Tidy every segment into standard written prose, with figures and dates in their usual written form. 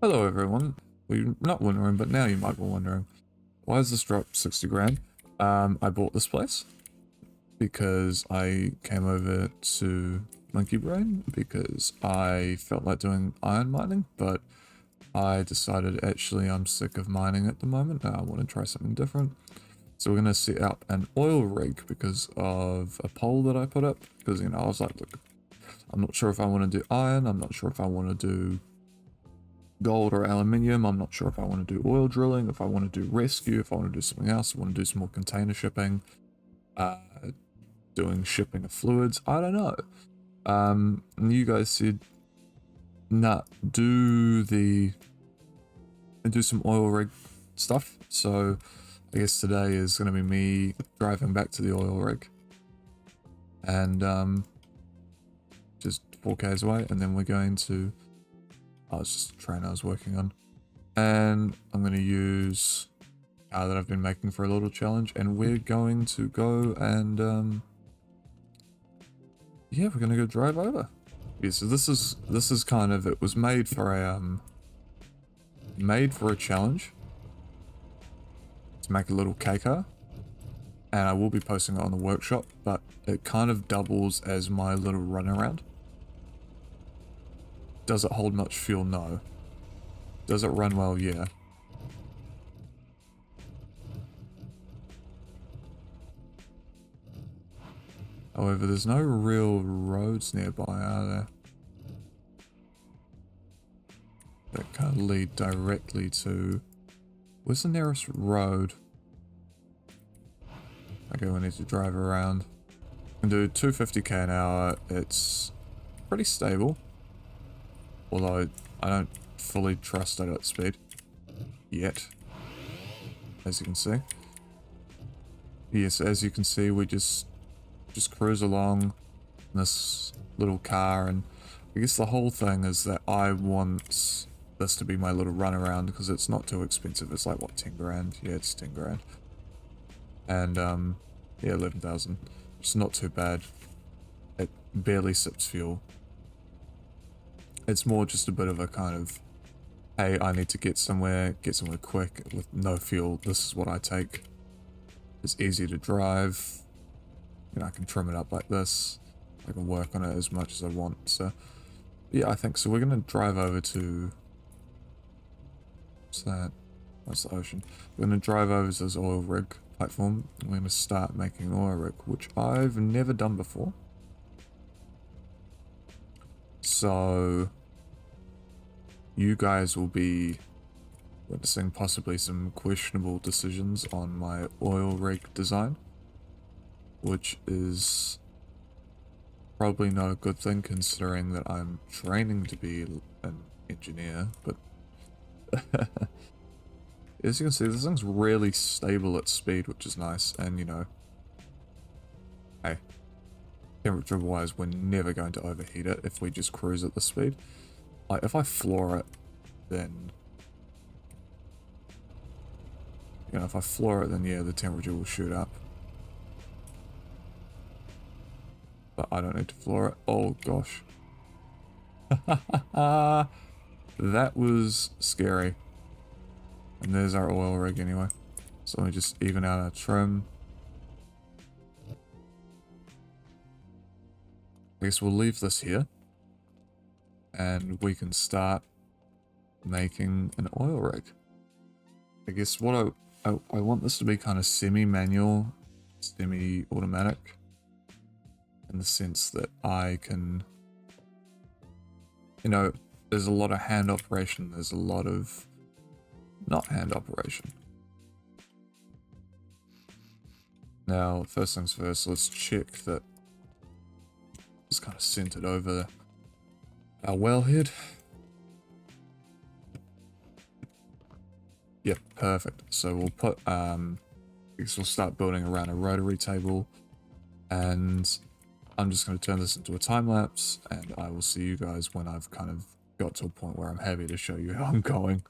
Hello everyone. Well, you're not wondering, but now you might be wondering, why is this drop 60 grand? I bought this place because I came over to Monkey Brain because I felt like doing iron mining, but I decided actually I'm sick of mining at the moment and I want to try something different. So we're going to set up an oil rig because of a poll that I put up, because, you know, I was like, look, I'm not sure if I want to do iron, I'm not sure if I want to do gold or aluminium. I'm not sure if I want to do oil drilling, if I want to do rescue, if I want to do something else. I want to do some more container shipping, doing shipping of fluids. I don't know. And you guys said, nah, do some oil rig stuff. So I guess today is going to be me driving back to the oil rig and just 4Ks away, and then we're going to, oh, it's just a train I was working on. And I'm going to use that I've been making for a little challenge, and we're going to go and yeah, we're going to go drive over. Yeah, so this is kind of, it was made for a challenge to make a little K car, and I will be posting it on the workshop, but it kind of doubles as my little runaround. Does it hold much fuel? No. Does it run well? Yeah. However, there's no real roads nearby, are there? That kind of lead directly to... Where's the nearest road? Okay, we need to drive around. I can do 250k an hour. It's pretty stable. Although I don't fully trust it at speed. Yet. As you can see. Yes, as you can see, we just cruise along in this little car, and I guess the whole thing is that I want this to be my little runaround because it's not too expensive. It's like, what, 10 grand? Yeah, it's 10 grand. And yeah, 11,000. It's not too bad. It barely sips fuel. It's more just a bit of a kind of, hey, I need to get somewhere quick with no fuel. This is what I take. It's easy to drive. You know, I can trim it up like this. I can work on it as much as I want. So yeah, I think so. We're gonna drive over to, what's that? That's the ocean. We're gonna drive over to this oil rig platform. We're gonna start making oil rig, which I've never done before. So you guys will be witnessing possibly some questionable decisions on my oil rig design, which is probably not a good thing considering that I'm training to be an engineer, but as you can see, this thing's really stable at speed, which is nice. And you know, hey, temperature wise, we're never going to overheat it if we just cruise at the speed. Like, if I floor it, then, you know, if I floor it, then yeah, the temperature will shoot up. But I don't need to floor it. Oh gosh. That was scary. And there's our oil rig anyway. So let me just even out our trim. I guess we'll leave this here. And we can start making an oil rig. I guess what I want this to be kind of semi-manual, semi-automatic. In the sense that I can, you know, there's a lot of hand operation, there's a lot of not hand operation. Now, first things first, let's check that it's kind of centered over our wellhead. Yep, perfect. So we'll put, I guess we'll start building around a rotary table, and I'm just going to turn this into a time lapse, and I will see you guys when I've kind of got to a point where I'm happy to show you how I'm going.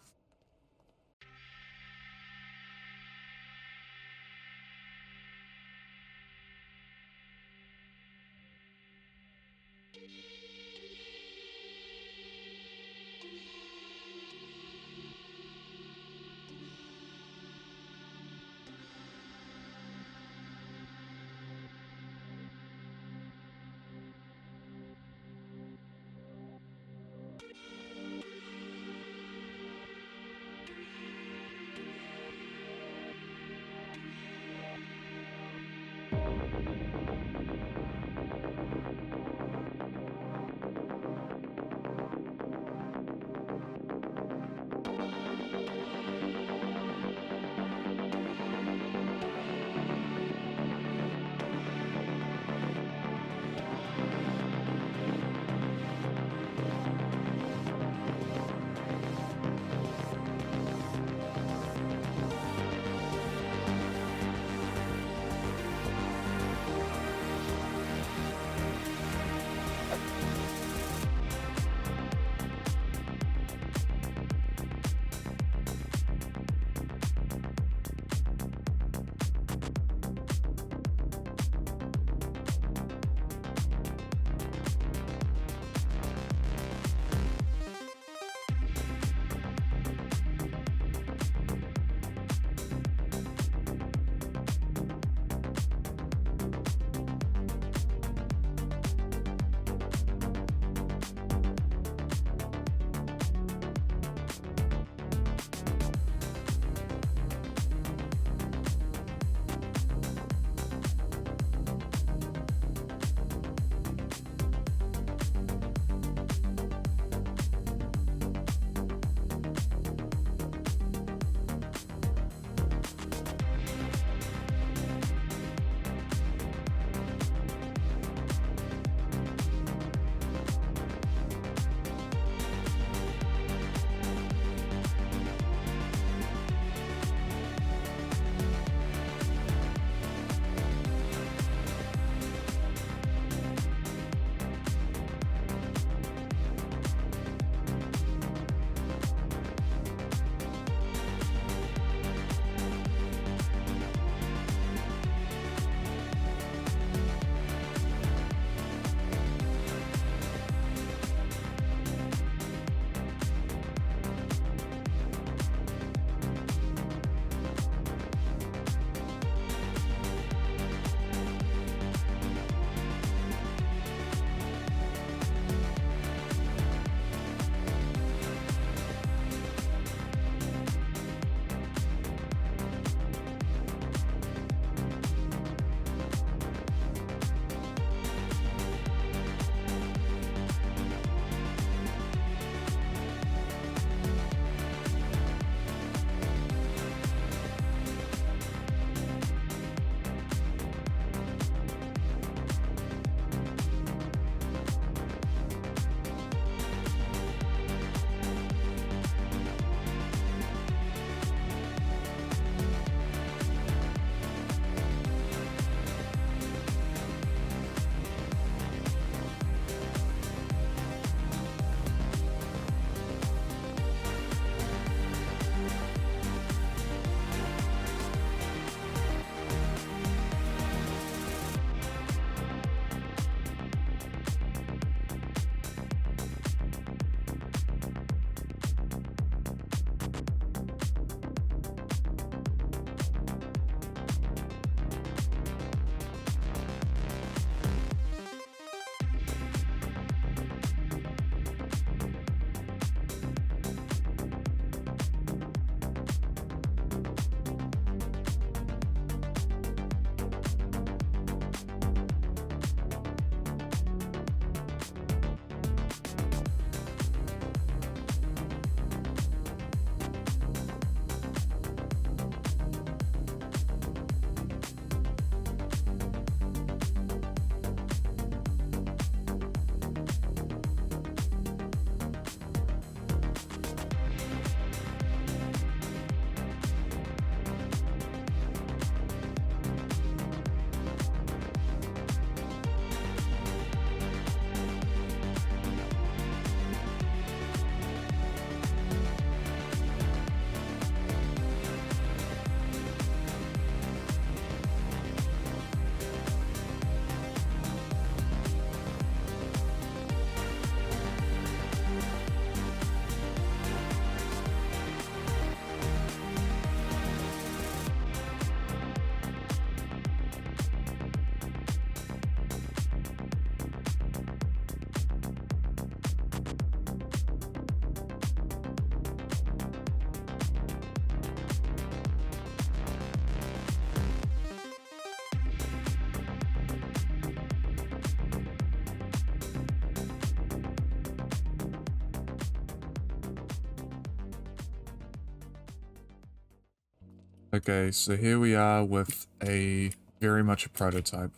Okay, so here we are with a very much a prototype.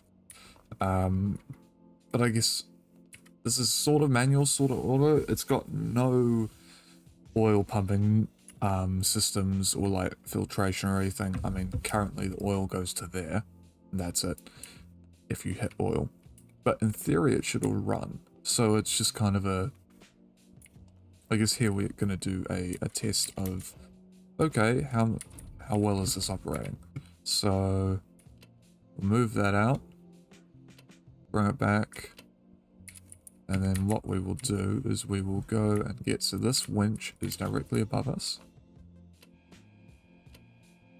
But I guess this is sort of manual, sort of auto. It's got no oil pumping systems or like filtration or anything. I mean, currently the oil goes to there, and that's it if you hit oil. But in theory, it should all run. So it's just kind of a... I guess here we're going to do a test of, okay, how well is this operating? So we'll move that out, bring it back, and then what we will do is we will go and get... So this winch is directly above us.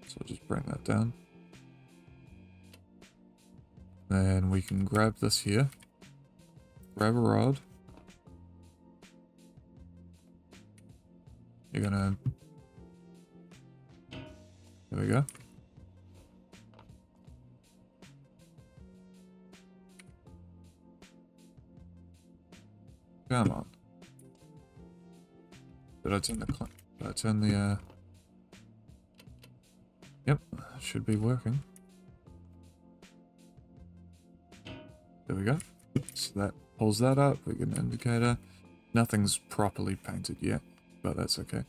So I'll just bring that down. Then we can grab this here, grab a rod. You're gonna... There we go. Come on. Did I turn the... Did I turn the... Yep, should be working. There we go. So that pulls that up. We get an indicator. Nothing's properly painted yet, but that's okay.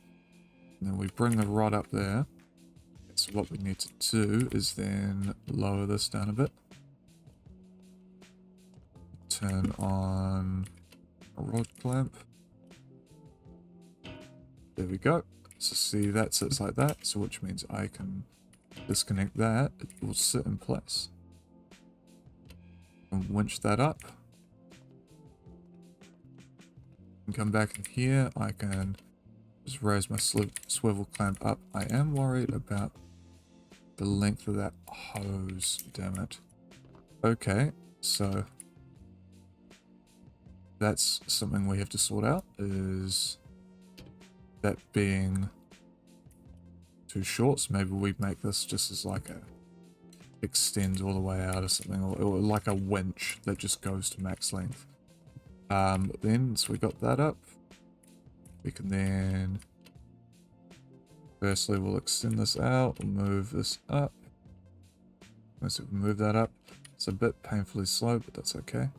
And then we bring the rod up there. So what we need to do is then lower this down a bit. Turn on a rod clamp. There we go. So see, that sits like that. So which means I can disconnect that. It will sit in place. And winch that up. And come back in here. I can just raise my swivel clamp up. I am worried about the length of that hose. Damn it. Okay, so that's something we have to sort out, is that being too short. So maybe we make this just as like a extends all the way out or something, or like a winch that just goes to max length. Then, so we got that up. We can then, firstly, we'll extend this out, we'll move this up. So we move that up. It's a bit painfully slow, but that's okay.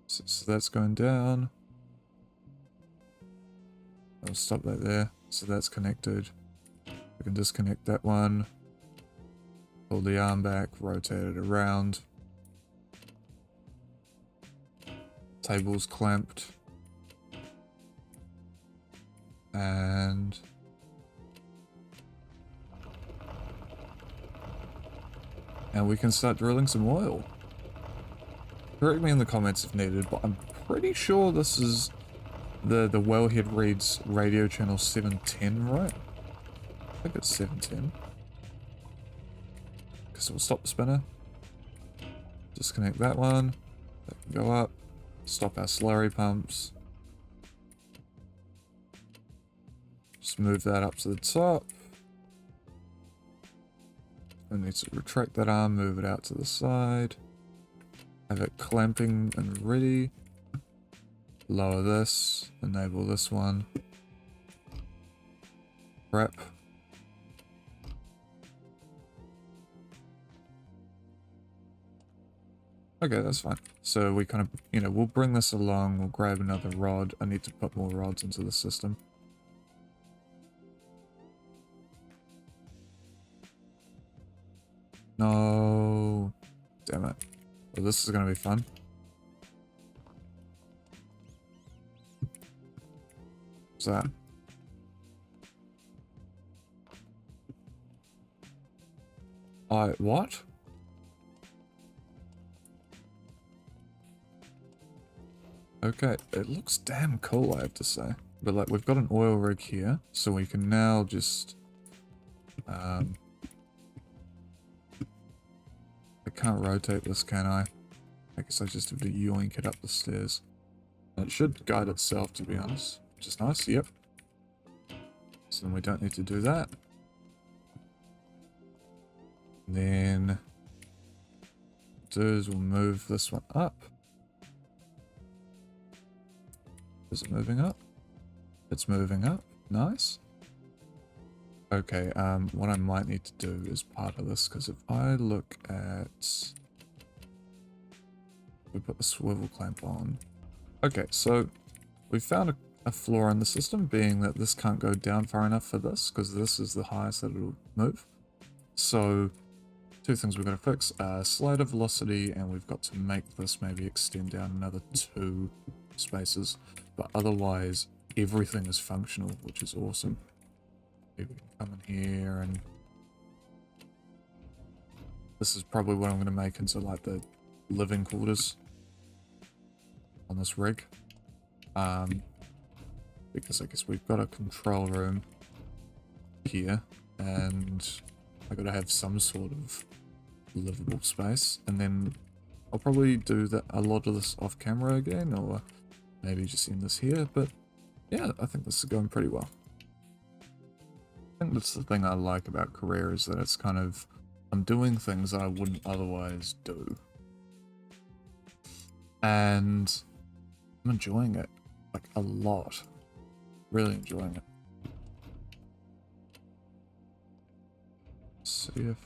So that's going down. I'll stop that there. So that's connected. We can disconnect that one. Pull the arm back, rotate it around. Table's clamped. And we can start drilling some oil. Correct me in the comments if needed, but I'm pretty sure this is the wellhead reads radio channel 710, right? I think it's 710. So we'll stop the spinner. Disconnect that one. That can go up. Stop our slurry pumps. Just move that up to the top. I need to retract that arm, move it out to the side. Have it clamping and ready. Lower this, enable this one. Prep. Okay, that's fine. So we kind of, you know, we'll bring this along, we'll grab another rod. I need to put more rods into the system. No. Damn it. Well, this is going to be fun. What's that? What? Okay, it looks damn cool, I have to say. But like, we've got an oil rig here, so we can now just... I can't rotate this, can I? I guess I just have to yoink it up the stairs. And it should guide itself, to be honest. Which is nice, yep. So then we don't need to do that. And then... what we'll do is we'll move this one up. Is it moving up? It's moving up. Nice. Okay, what I might need to do is part of this, because if I look at... We put the swivel clamp on. Okay, so we found a flaw in the system, being that this can't go down far enough for this, because this is the highest that it'll move. So, two things we've got to fix. Slider velocity, and we've got to make this maybe extend down another 2 spaces. But otherwise, everything is functional, which is awesome. Maybe we can come in here, and... This is probably what I'm going to make into, like, the living quarters on this rig. Because I guess we've got a control room here, and I gotta have some sort of livable space, and then I'll probably do a lot of this off camera again, or maybe just end this here, but yeah, I think this is going pretty well. I think that's the thing I like about Career, is that it's kind of, I'm doing things that I wouldn't otherwise do. And I'm enjoying it, like, a lot. Really enjoying it. See if,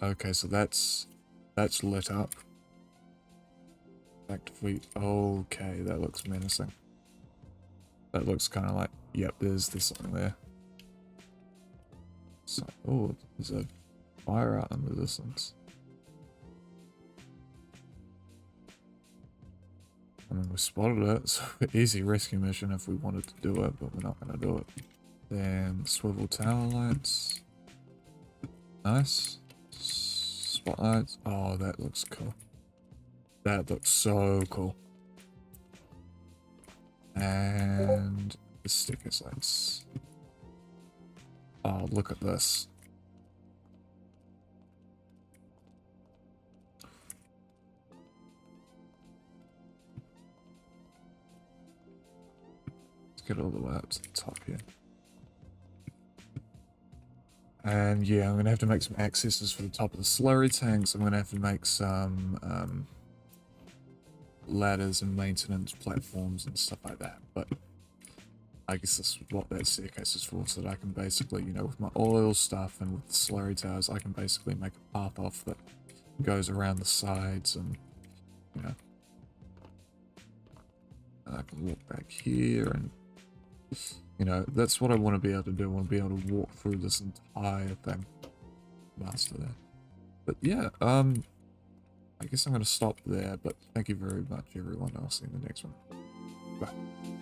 okay, so that's lit up. Activate, okay, that looks menacing. That looks kind of like, yep, there's something there. So, oh, there's a fire out in the distance. I mean, we spotted it, so easy rescue mission if we wanted to do it, but we're not going to do it. Then swivel tower lights. Nice. Spotlights. Oh, that looks cool. That looks so cool. And the stickers lights. Oh, look at this. Get all the way up to the top here. And yeah, I'm going to have to make some accesses for the top of the slurry tanks. I'm going to have to make some ladders and maintenance platforms and stuff like that. But I guess this is what that staircase is for, so that I can basically, you know, with my oil stuff and with the slurry towers, I can basically make a path off that goes around the sides, and, you know, I can walk back here, and you know, that's what I want to be able to do. I want to be able to walk through this entire thing. Master that. But yeah, I guess I'm going to stop there, but thank you very much, everyone. I'll see you in the next one. Bye.